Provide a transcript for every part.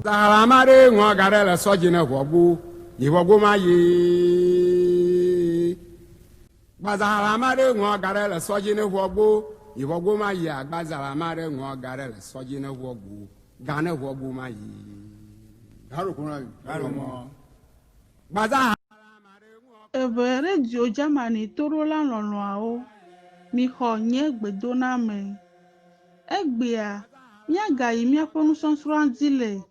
Zahalamare ngwa garela sojine wogu iwogu mayi Bazahalamare ngwa garela sojine wogu iwogu mayi Bazahalamare ngwa garela sojine wogu gane wogu mayi Haru mo Bazahalamare Evere dio Germany torola lɔlɔ awo mi xɔ nye gbedona me egbea miaga yi miaƒe nusɔsrɔ̃ dzi le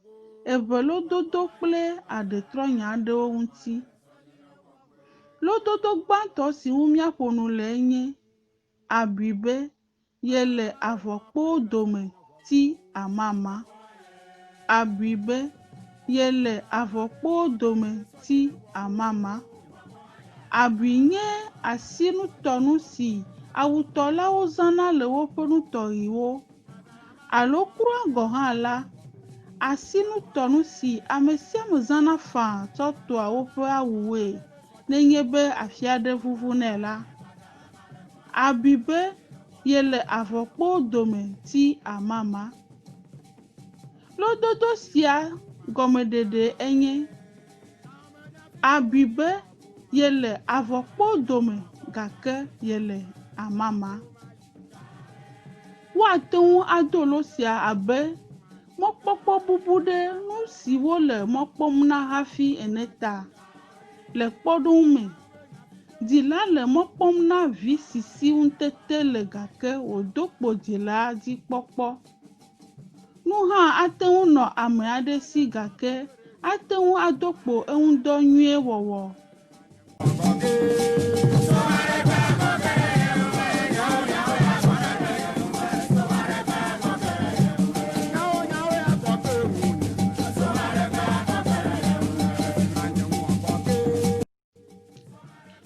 eve lododo kple aɖetrɔnya aɖewo ŋuti. Lododo gbãtɔ si ŋu miaƒo nu le nye abibe ye le avɔkpowo dome ti amama. Abibe ye le avɔkpowo dome ti amama. Abi nye asinutɔnu si awutɔlawo zãna le woƒe nutɔɣiwo alo kura gɔ hã la, asinutɔnu si ame sia ame zãna faa tsɔ tɔa woƒe awuwoe nenye be afi aɖe vuvu nɛ la. Abibe ye le avɔkpowo dome ti amama. Lododo sia gɔmeɖeɖe enye abibe ye le avɔkpowo dome gake ye le amama. Woate ŋu ado lo sia abe mɔkpɔkpɔ bubu ɖe nu siwo le mɔkpɔm na hafi ene ta. Le kpɔɖeŋu me, dzila le mɔkpɔm na vi sisi ŋutete le gake wòdo kpo dzila dzi kpɔkpɔ. Nu hã ate ŋu nɔ ame aɖe si gake ate ŋu ado kpo eŋudɔ nyuie wɔwɔ.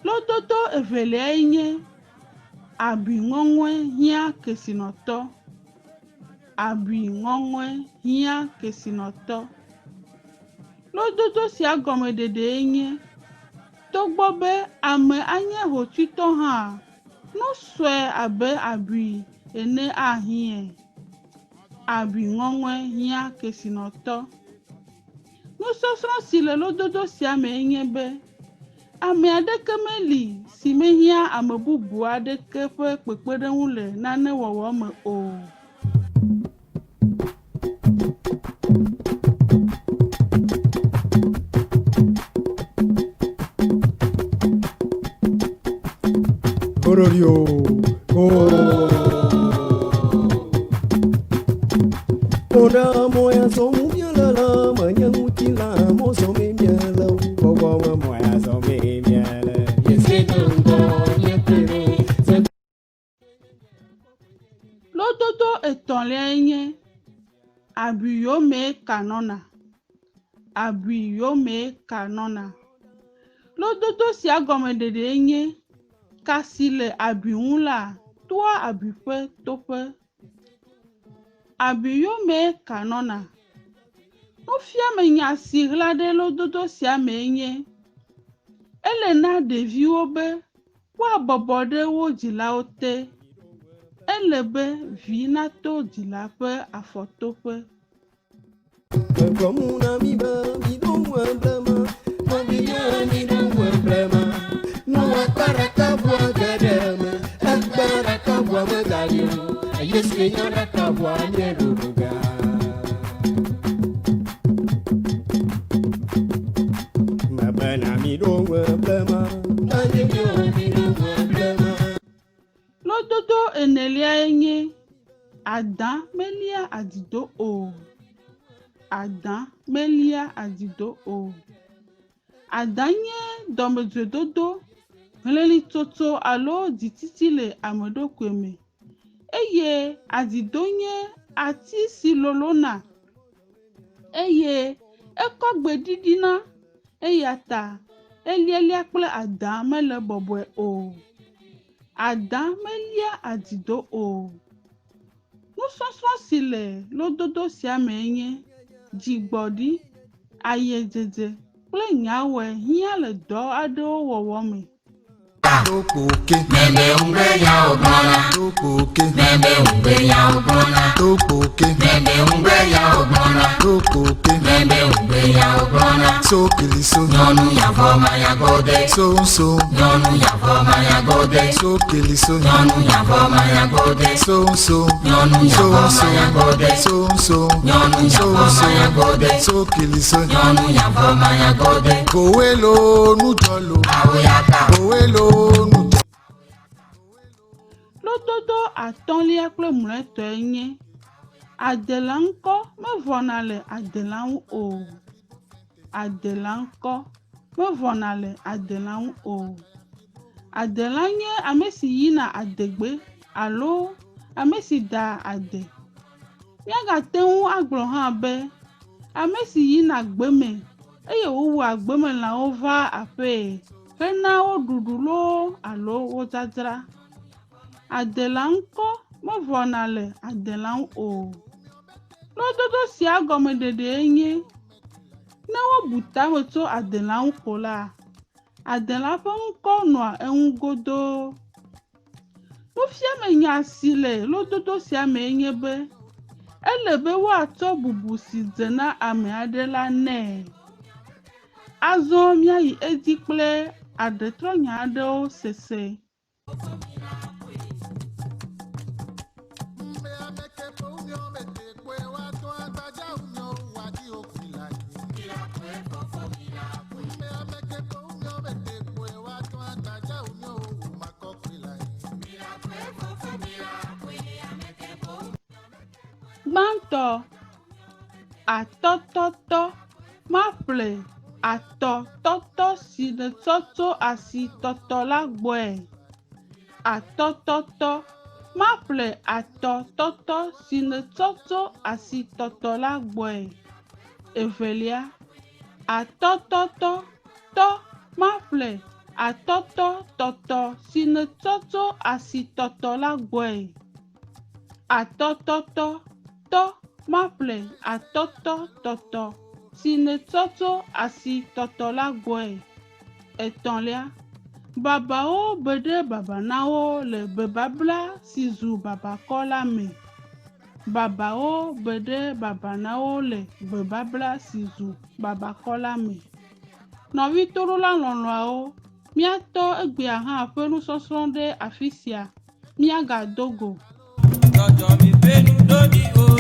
Lododo evelia nye abiŋɔŋɔe hiã kesinɔtɔ. Abiŋɔŋɔe hiã kesinɔtɔ. Lododo sia gɔmeɖeɖe nye togbɔ be ame anye hotsuitɔ hã, nu sue abe abi ene ahiẽ. Abiŋɔŋɔe hiã kesinɔtɔ. Nusɔsrɔ̃ si le lododo sia me nye be ame aɖeke meli si mehiã ame bubu aɖeke ƒe kpekpeɖeŋu le nane wɔwɔ me o. Ororio. Ora moya so mumia la la manya mutila mo so me miala bobo moya so me miala yese dongo yetero. Lododo etɔ̃lia nye abiyome kanɔna. Abiyome kanɔna. Lododo sia gɔmeɖeɖe nye ka si le abi ŋu la toa abi ƒe toƒe. Abiyome kanɔna. Nufiame nya si ɣla ɖe lododo sia me nye ele na ɖeviwo be woabɔbɔ ɖe wo dzilawo te. Ele be vi nato dzila ƒe afɔtoƒe. Komuna mi ba mi do blema no biya mi do blema no akara ka bua gademe akara ka bua magadio yeske nyara ka bua nyeruga mabana mi do blema anje mi do blema. Lododo enelia nye adã melia adido o. Adã melia adido o. Adã nye dɔmedzoedodo, hlelitsotso alo dzititi le ameɖokui me. Eye adido nye ati si lolona. Eye ekɔ gbe ɖiɖina. Eya ta elielia kple adã mele bɔbɔe o. Adã melia adido o. Nusɔsrɔ̃ si le lododo sia me nye dzigbɔɖi, ayedzedze kple nyawɔe hiã le dɔ aɖewo wɔwɔ me. Topoke. Meme ungbeya ogbona. Topoke. Meme ungbeya ogbona. Topoke. Meme ungbeya ogbona. Topoke. Meme ungbeya ogbona. So kiliso. Nyonu ya foma ya gode. So. Nyonu ya foma ya gode. So kiliso. Nyonu ya foma ya gode. So. Nyonu ya foma ya gode. So. Nyonu ya foma ya gode. So kiliso. Nyonu ya foma ya gode. Kowe lo nujolo. Awuyaka. Kowe lo nujolo. Lododo atɔ̃lia kple mlɔetɔe nye adela ŋkɔ mevɔna le adela ŋu o. Adela ŋkɔ mevɔna le adela ŋu o. Adela nye ame si yina adegbe alo ame si daa ade. Míagate ŋu agblɔ hã be ame si yina gbeme eye wowua gbemelãwo va aƒee hena wo ɖuɖu loo alo wo dzadzra. Adela ŋkɔ mevɔna le adela ŋu o. Lododo sia gɔmeɖeɖee nye ne wobu tame tso adela ŋu ko la, adela ƒe ŋkɔ nɔa eŋu godoo. Nufiame nya si le lododo sia mee nye be ele be woatsɔ bubu si dzena ame aɖe la nɛ. Azɔ míayi edzi kple aɖetrɔnya aɖewo sese. Gbãtɔ, atɔtɔtɔ, maƒle atɔtɔtɔ si ne tsɔ tso asi tɔtɔ la gbɔe. Atɔtɔtɔ, maƒle atɔtɔtɔ si ne tsɔ tso asi tɔtɔ la gbɔe. Evelia, atɔtɔtɔ, tɔ, maƒle atɔtɔtɔtɔ si ne tsɔ tso asi tɔtɔ la gbɔe. Atɔtɔtɔ, tɔ, maƒle atɔtɔtɔtɔ si ne tsɔ tso asi tɔtɔ la gbɔe. Etɔ̃lia, babawo be ɖe baba na wo le bebabla si zu babakɔ la me. Babawo be ɖe baba na wo le bebabla si zu babakɔ la me. Nɔvitoɖola lɔlɔawo, míatɔ egbea hã ƒe nusɔsrɔ̃ ɖe afi sia, míagado go. Jọjọ mi fẹ́nu lódì o.